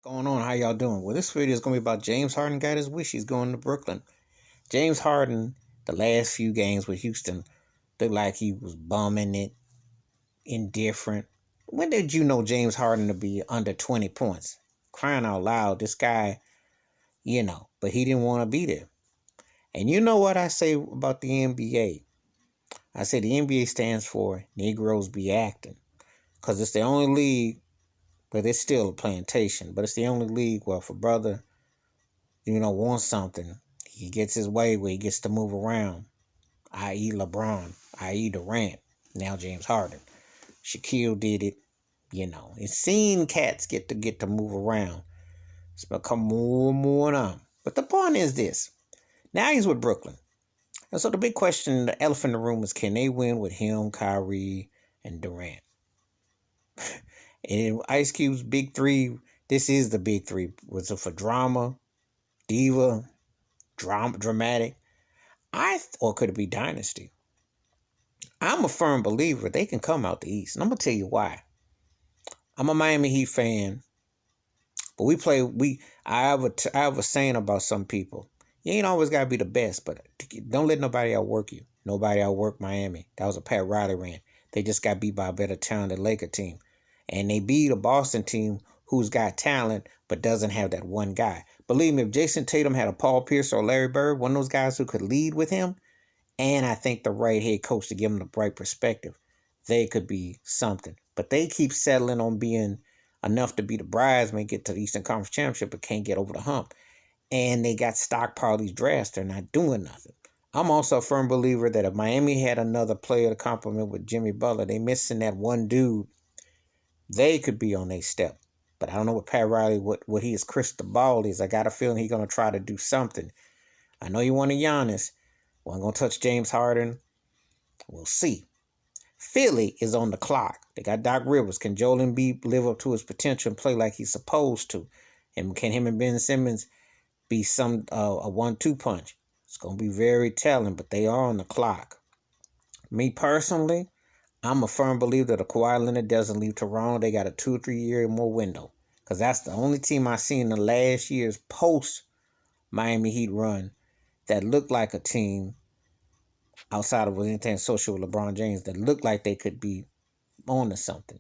Going on? How y'all doing? Well, this video is going to be about James Harden got his wish. He's going to Brooklyn. James Harden, the last few games with Houston, looked like he was bumming it, indifferent. When did you know James Harden to be under 20 points? Crying out loud, this guy, but he didn't want to be there. And you know what I say about the NBA? I say the NBA stands for Negroes Be Acting because it's the only league, but it's still a plantation, but it's the only league where if a brother wants something, he gets his way where he gets to move around, i.e. LeBron, i.e. Durant, now James Harden. Shaquille did it, It's seen cats get to move around. It's become more and more on. But the point is this. Now he's with Brooklyn. And so the big question, the elephant in the room is can they win with him, Kyrie, and Durant? And Ice Cube's big three, this is the big three. Was it for drama, diva, dramatic? Or could it be dynasty? I'm a firm believer they can come out the East, and I'm gonna tell you why. I'm a Miami Heat fan, but I have a saying about some people. You ain't always gotta be the best, but don't let nobody outwork you. Nobody outworked Miami. That was a Pat Riley rant. They just got beat by a better talented Laker team, and they beat a Boston team who's got talent but doesn't have that one guy. Believe me, if Jason Tatum had a Paul Pierce or Larry Bird, one of those guys who could lead with him, and I think the right head coach to give them the right perspective, they could be something. But they keep settling on being enough to be the bridesmaid, get to the Eastern Conference Championship, but can't get over the hump. And they got stockpiled these drafts. They're not doing nothing. I'm also a firm believer that if Miami had another player to complement with Jimmy Butler, they missing that one dude, they could be on their step. But I don't know what Pat Riley, what his crystal ball is. I got a feeling he's going to try to do something. I know you want a Giannis. Wasn't going to touch James Harden. We'll see. Philly is on the clock. They got Doc Rivers. Can Joel Embiid live up to his potential and play like he's supposed to? And can him and Ben Simmons be a 1-2 punch? It's going to be very telling, but they are on the clock. Me personally, I'm a firm believer that if Kawhi Leonard doesn't leave Toronto, they got a 2 or 3 year more window. Because that's the only team I've seen in the last year's post Miami Heat run that looked like a team outside of anything social with LeBron James that looked like they could be on to something.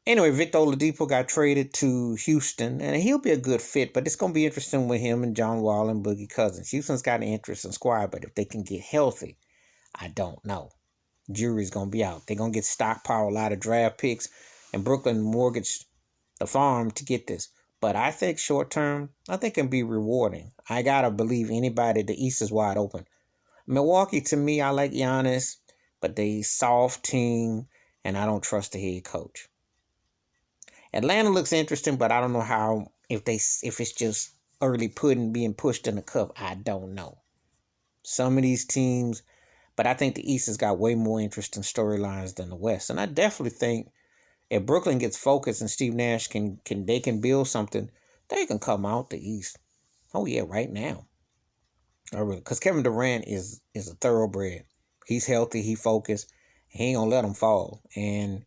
Anyway, Victor Oladipo got traded to Houston, and he'll be a good fit, but it's going to be interesting with him and John Wall and Boogie Cousins. Houston's got an interesting squad, but if they can get healthy, I don't know. Jury's going to be out. They're going to get stockpile a lot of draft picks, and Brooklyn mortgaged the farm to get this. But I think short term, I think it can be rewarding. I got to believe anybody, the East is wide open. Milwaukee, to me, I like Giannis, but they soft team, and I don't trust the head coach. Atlanta looks interesting, but I don't know how if it's just early pudding being pushed in the cup. I don't know. Some of these teams, but I think the East has got way more interesting storylines than the West, and I definitely think if Brooklyn gets focused and Steve Nash can build something, they can come out the East. Oh yeah, right now. Because Kevin Durant is a thoroughbred. He's healthy. He focused. He ain't gonna let him fall. And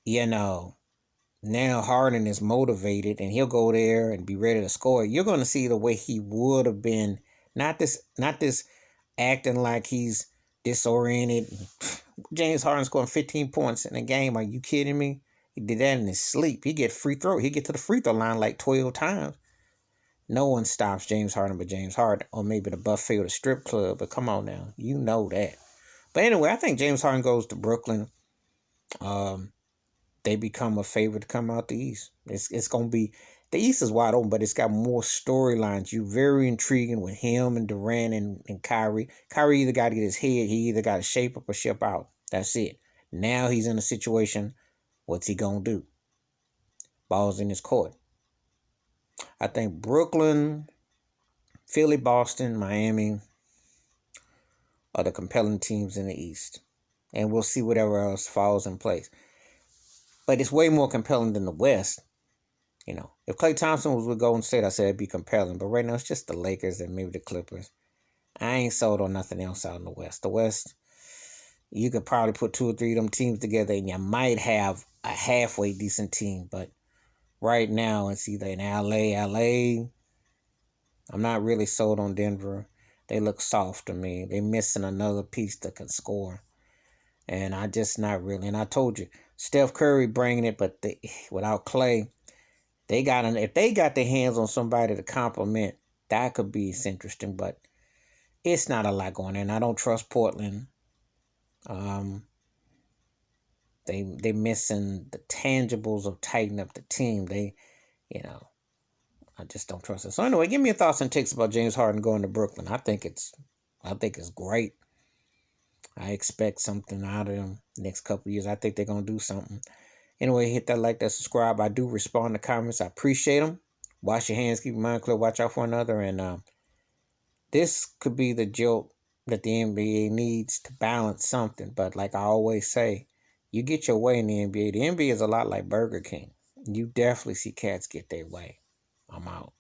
now Harden is motivated, and he'll go there and be ready to score. You're gonna see the way he would have been. Not this acting like he's disoriented. James Harden scoring 15 points in a game. Are you kidding me? He did that in his sleep. He get to the free throw line like 12 times. No one stops James Harden but James Harden, or maybe the buffet or the strip club. But come on now, you know that. But anyway, I think James Harden goes to Brooklyn. They become a favorite to come out the East. It's gonna be the East is wide open, but it's got more storylines. You very intriguing with him and Durant and Kyrie. Kyrie either got to get his head, he either got to shape up or ship out. That's it. Now he's in a situation. What's he gonna do? Ball's in his court. I think Brooklyn, Philly, Boston, Miami are the compelling teams in the East. And we'll see whatever else falls in place. But it's way more compelling than the West. If Klay Thompson was with Golden State, I said it'd be compelling. But right now, it's just the Lakers and maybe the Clippers. I ain't sold on nothing else out in the West. The West, you could probably put 2 or 3 of them teams together, and you might have a halfway decent team. But right now it's either in LA. I'm not really sold on Denver. They look soft to me. They missing another piece that can score. And I just not really. And I told you, Steph Curry bringing it, but without Clay, if they got their hands on somebody to complement, that could be interesting. But it's not a lot going on. I don't trust Portland. Um, they missing the tangibles of tightening up the team. You know, I just don't trust it. So anyway, give me your thoughts and takes about James Harden going to Brooklyn. I think it's great. I expect something out of them next couple of years. I think they're gonna do something. Anyway, hit that like, that subscribe. I do respond to comments. I appreciate them. Wash your hands, keep your mind clear, watch out for another. And this could be the jolt that the NBA needs to balance something. But like I always say, you get your way in the NBA. The NBA is a lot like Burger King. You definitely see cats get their way. I'm out.